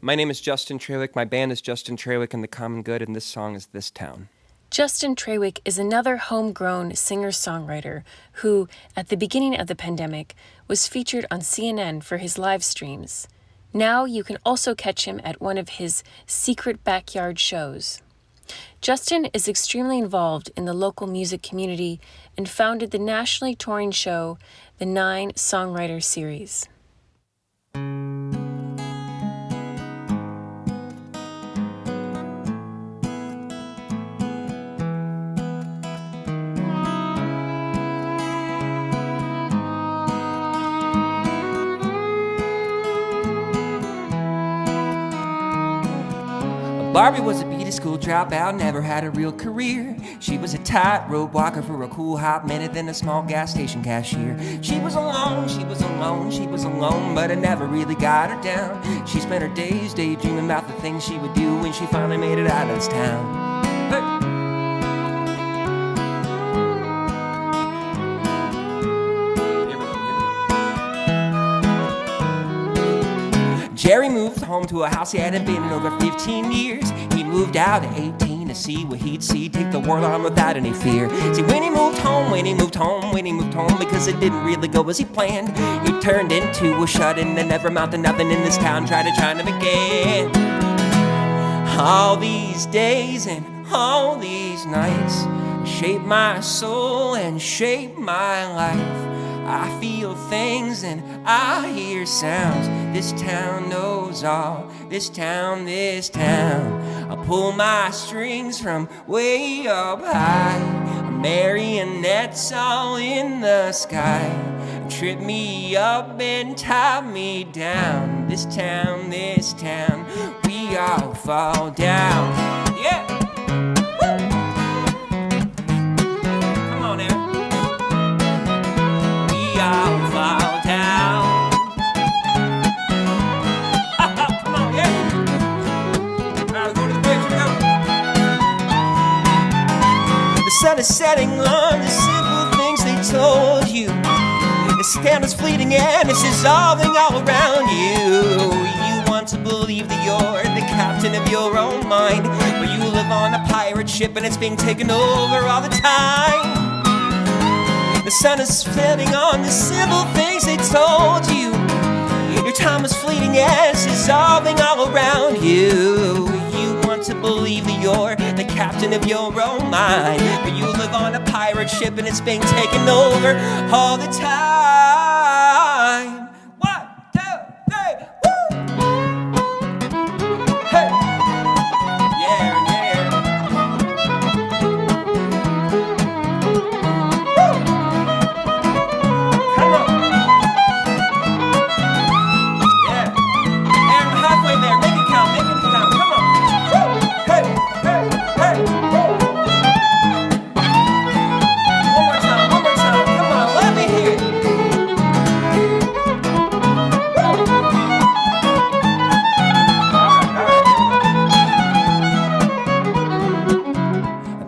My name is Justin Trawick, my band is Justin Trawick and the Common Good, and this song is This Town. Justin Trawick is another homegrown singer-songwriter who, at the beginning of the pandemic, was featured on CNN for his live streams. Now you can also catch him at one of his secret backyard shows. Justin is extremely involved in the local music community and founded the nationally touring show, the Songwriter Series. Barbie was a beauty school dropout, never had a real career. She was a tightrope walker for a cool hot minute, then a small gas station cashier. She was alone, she was alone, she was alone, but I never really got her down. She spent her days daydreaming about the things she would do when she finally made it out of this town. Hey. Jerry moved home to a house he hadn't been in over 15 years. He moved out at 18 to see what he'd see, take the world on without any fear. See, when he moved home, because it didn't really go as he planned, he turned into a shut-in and never amount to nothing in this town, trying to begin. All these days and all these nights shape my soul and shape my life. I feel things and I hear sounds. This town knows all. This town. I pull my strings from way up high. Marionettes all in the sky. Trip me up and tie me down. This town. We all fall down. Yeah. The sun is setting on the simple things they told you. The town is fleeting and it's dissolving all around you. You want to believe that you're the captain of your own mind, but you live on a pirate ship and it's being taken over all the time. The sun is setting on the simple things they told you. Your time is fleeting and it's dissolving all around you. You want to believe that you're the captain of your own mind, but you live on a pirate ship and it's being taken over all the time. 1, 2, 3, woo! Hey! Yeah. Woo! Come on! Yeah. And halfway there, make it count, come on! Hey! Woo! One more time, come on, let me hear it.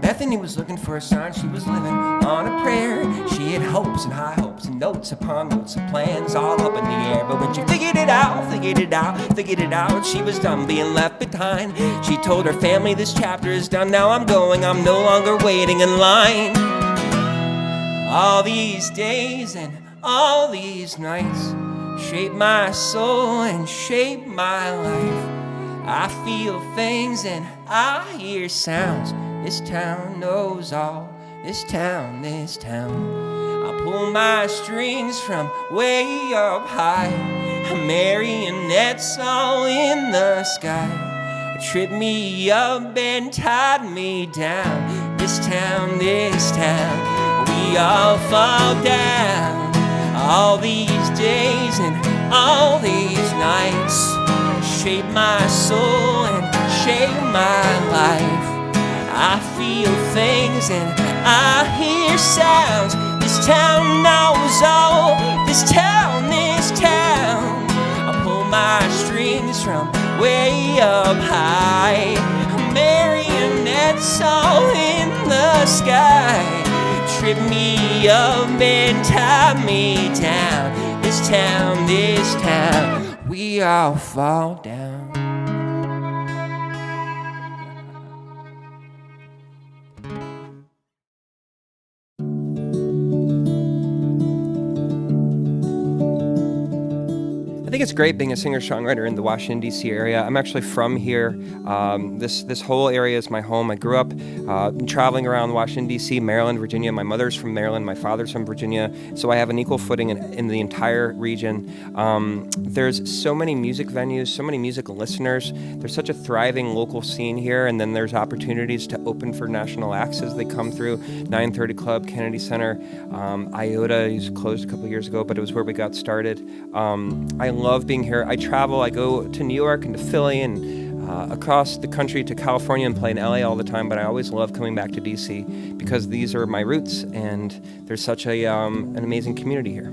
Bethany was looking for a sign, she was living on a prayer. She had hopes and high hopes and notes upon notes of plans all up in the air. But when she figured it out, she was done being left behind. She told her family, this chapter is done, now I'm going, I'm no longer waiting in line. All these days and all these nights shape my soul and shape my life. I feel things and I hear sounds. This town knows all. This town. I pull my strings from way up high. Marionettes all in the sky. Trip me up and tied me down. This town. We all fall down. All these days and all these nights shape my soul and shape my life. I feel things and I hear sounds. This town knows all. This town. I pull my strings from way up high. Marionette that's all in the sky. Trip me up and tie me down. This town, we all fall down. I think it's great being a singer-songwriter in the Washington, D.C. area. I'm actually from here. This whole area is my home. I grew up traveling around Washington, D.C., Maryland, Virginia. My mother's from Maryland. My father's from Virginia. So I have an equal footing in the entire region. There's so many music venues, so many music listeners. There's such a thriving local scene here, and then there's opportunities to open for national acts as they come through. 930 Club, Kennedy Center, IOTA is closed a couple of years ago, but it was where we got started. I love being here. I travel. I go to New York and to Philly and across the country to California and play in LA all the time, but I always love coming back to DC because these are my roots and there's such an amazing community here.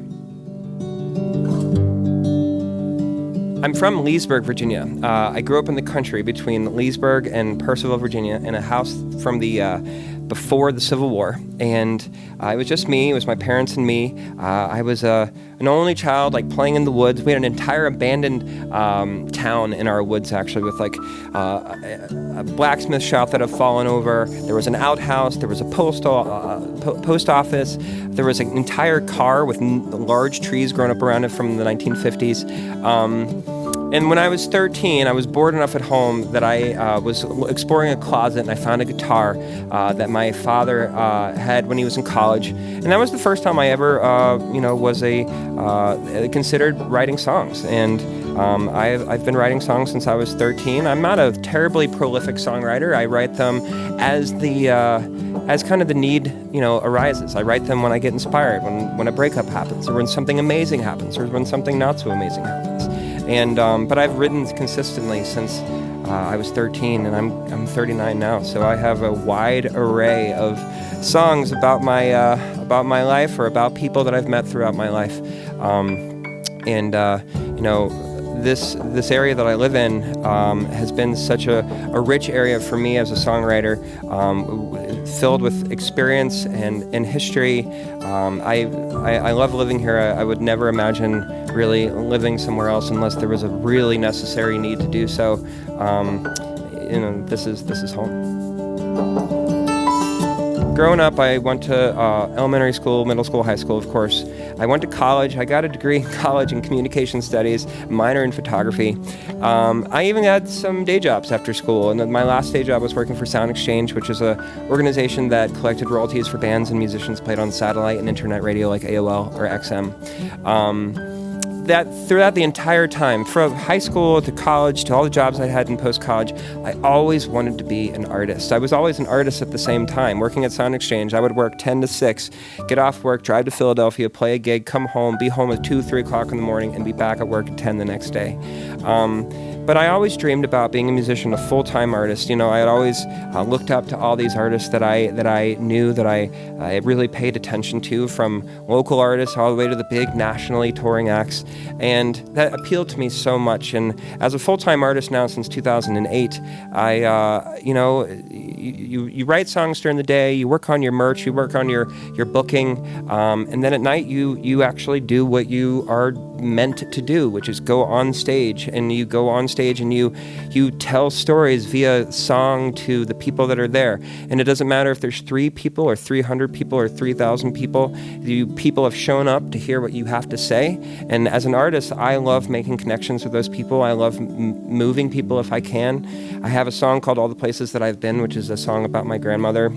I'm from Leesburg, Virginia. I grew up in the country between Leesburg and Purcellville, Virginia, in a house from the before the Civil War, and it was just me. It was my parents and me. I was an only child, like playing in the woods. We had an entire abandoned town in our woods, actually, with like a blacksmith shop that had fallen over. There was an outhouse. There was a post office. There was an entire car with large trees growing up around it from the 1950s. And when I was 13, I was bored enough at home that I was exploring a closet and I found a guitar that my father had when he was in college. And that was the first time I ever, was considered writing songs. And I've been writing songs since I was 13. I'm not a terribly prolific songwriter. I write them as kind of the need, arises. I write them when I get inspired, when a breakup happens, or when something amazing happens, or when something not so amazing happens. And but I've written consistently since I was 13, and I'm 39 now. So I have a wide array of songs about my life or about people that I've met throughout my life. This area that I live in has been such a rich area for me as a songwriter, filled with experience and history. I love living here. I would never imagine really living somewhere else unless there was a really necessary need to do so. This is home. Growing up, I went to elementary school, middle school, high school, of course. I went to college. I got a degree in college in communication studies, minor in photography. I even had some day jobs after school, and my last day job was working for Sound Exchange, which is an organization that collected royalties for bands and musicians played on satellite and internet radio like AOL or XM. That throughout the entire time, from high school to college to all the jobs I had in post-college, I always wanted to be an artist. I was always an artist at the same time. Working at Sound Exchange, I would work 10 to 6, get off work, drive to Philadelphia, play a gig, come home, be home at 2, 3 o'clock in the morning, and be back at work at 10 the next day. But I always dreamed about being a musician, a full-time artist. I had always looked up to all these artists that I knew, that I really paid attention to, from local artists all the way to the big nationally touring acts. And that appealed to me so much. And as a full-time artist now since 2008, you write songs during the day, you work on your merch, you work on your booking, and then at night you actually do what you are meant to do, which is go on stage. And you go on stage and you tell stories via song to the people that are there. And it doesn't matter if there's 3 people or 300 people or 3,000 people. People have shown up to hear what you have to say. And as an artist, I love making connections with those people. I love moving people if I can. I have a song called All the Places That I've Been, which is a song about my grandmother,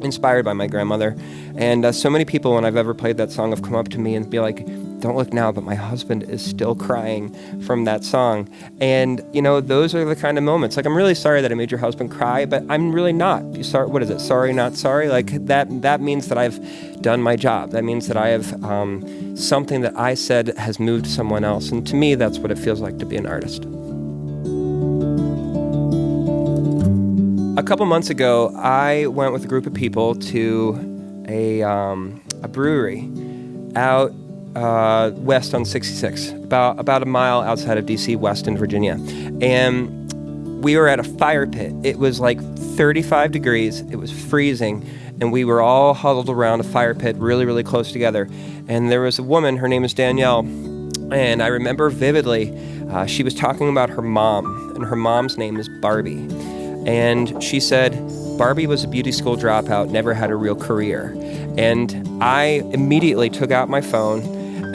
inspired by my grandmother. And so many people, when I've ever played that song, have come up to me and be like, "Don't look now, but my husband is still crying from that song." And, those are the kind of moments. Like, I'm really sorry that I made your husband cry, but I'm really not. Sorry, what is it? Sorry, not sorry? Like, that means that I've done my job. That means that I have something that I said has moved someone else. And to me, that's what it feels like to be an artist. A couple months ago, I went with a group of people to a brewery out west on 66, about a mile outside of DC, west in Virginia. And we were at a fire pit. It was like 35 degrees. It was freezing. And we were all huddled around a fire pit really, really close together. And there was a woman, her name is Danielle. And I remember vividly, she was talking about her mom. And her mom's name is Barbie. And she said, Barbie was a beauty school dropout, never had a real career. And I immediately took out my phone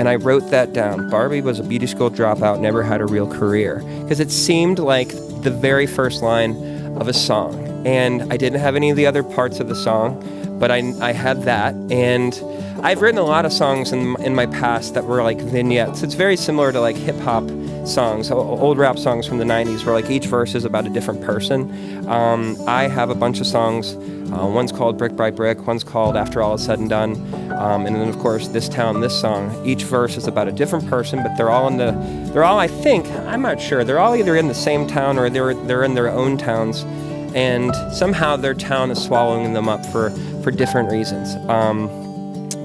and I wrote that down. Barbie was a beauty school dropout, never had a real career. Because it seemed like the very first line of a song. And I didn't have any of the other parts of the song, but I had that. And I've written a lot of songs in my past that were like vignettes. It's very similar to like hip hop songs, old rap songs from the 90s, where like each verse is about a different person. I have a bunch of songs. One's called Brick by Brick, one's called After All Is Said and Done. And then of course, This Town, This Song. Each verse is about a different person, but they're all I think, I'm not sure, they're all either in the same town or they're in their own towns. And somehow their town is swallowing them up for different reasons.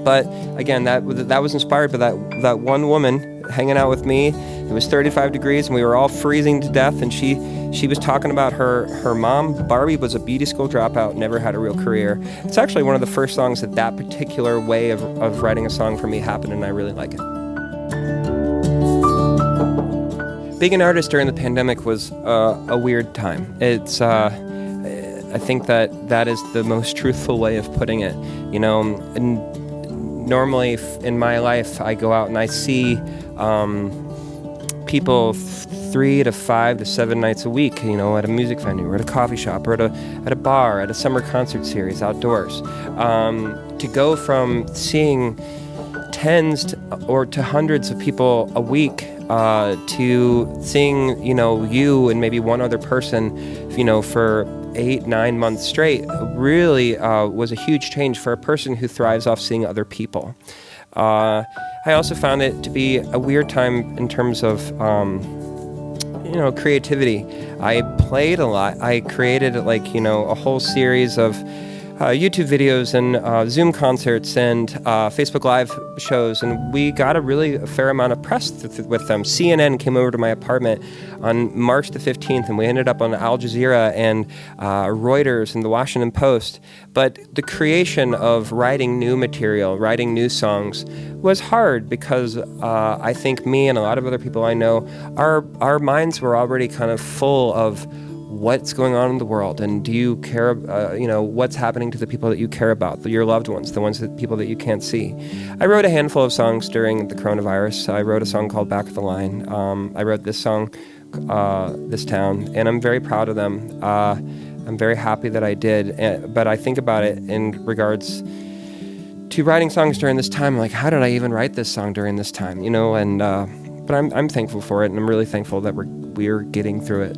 But again, that was inspired by that one woman hanging out with me. It was 35 degrees and we were all freezing to death. And she was talking about her mom. Barbie was a beauty school dropout, never had a real career. It's actually one of the first songs that particular way of writing a song for me happened, and I really like it. Being an artist during the pandemic was a weird time. It's I think that is the most truthful way of putting it. You know, and normally in my life, I go out and I see people 3 to 5 to 7 nights a week, you know, at a music venue or at a coffee shop or at a bar, at a summer concert series outdoors. To go from seeing tens to hundreds of people a week to seeing, you know, you and maybe one other person, you know, for 8-9 months straight really was a huge change for a person who thrives off seeing other people. I also found it to be a weird time in terms of, you know, creativity. I played a lot. I created like, you know, a whole series of YouTube videos and Zoom concerts and Facebook Live shows, and we got a fair amount of press with them. CNN came over to my apartment on March the 15th, and we ended up on Al Jazeera and Reuters and the Washington Post. But the creation of writing new material, writing new songs, was hard because I think me and a lot of other people I know, our minds were already kind of full of what's going on in the world, and do you care, you know, what's happening to the people that you care about, your loved ones, people that you can't see. I wrote a handful of songs during the coronavirus. I wrote a song called Back of the Line. I wrote this song, This Town, and I'm very proud of them. I'm very happy that I did, but I think about it in regards to writing songs during this time, like, how did I even write this song during this time, you know, and but I'm thankful for it, and I'm really thankful that we're getting through it.